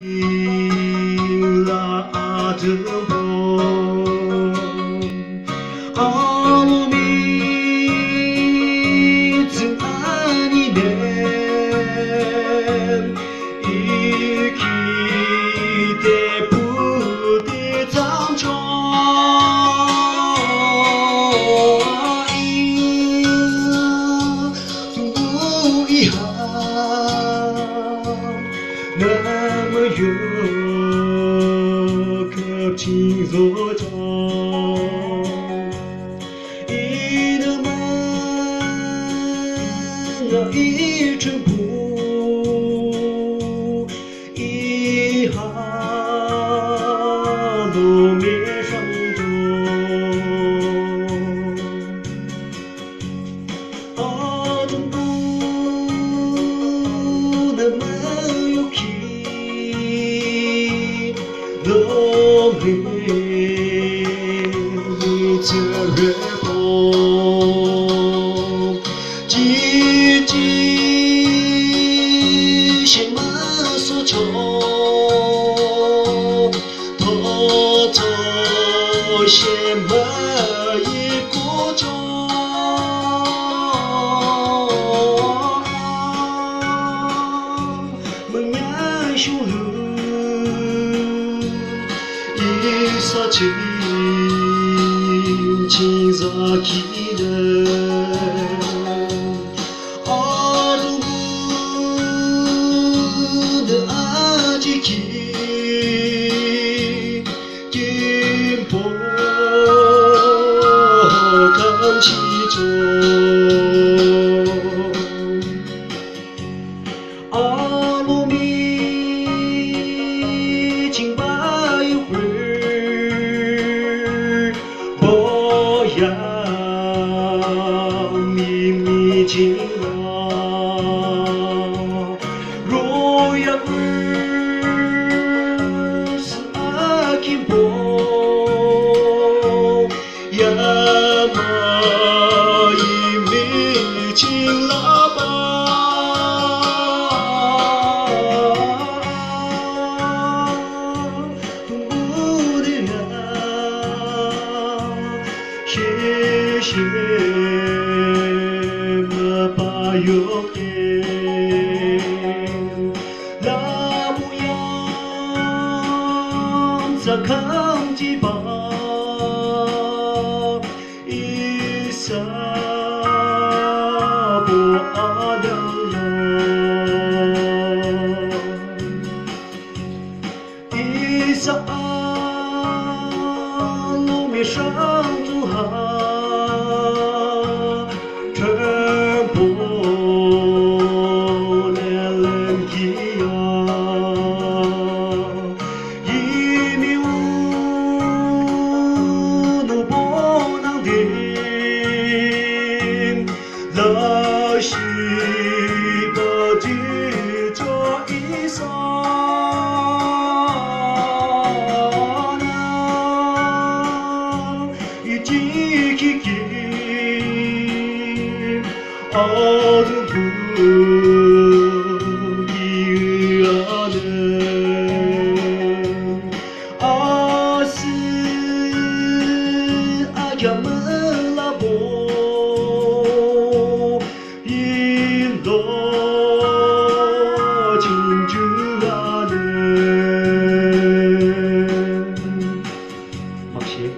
là đường buồn 어둠이 아니면 이 기대 부대 당초 남아요 겹친소정 이름은 너일 전부 이하도 매상도 어둠 부는 마요키 너의 미쳐를 봄 지지신 마소청 더더신 마의 고정 mừng 사진 진자기는 어둠은 아직 긴보 감시죠 어둠이 징바의呀，秘密情郎，若要儿是阿金波，呀嘛一米情喇叭，我的呀。谢谢么把有给，那不要再看几把，一下不阿良人，一下路面上。晨波连连一样，一米五都不能定，那是不记着一生。어둠 부이어는 아스 아야만 라보 인도 진주하는 막시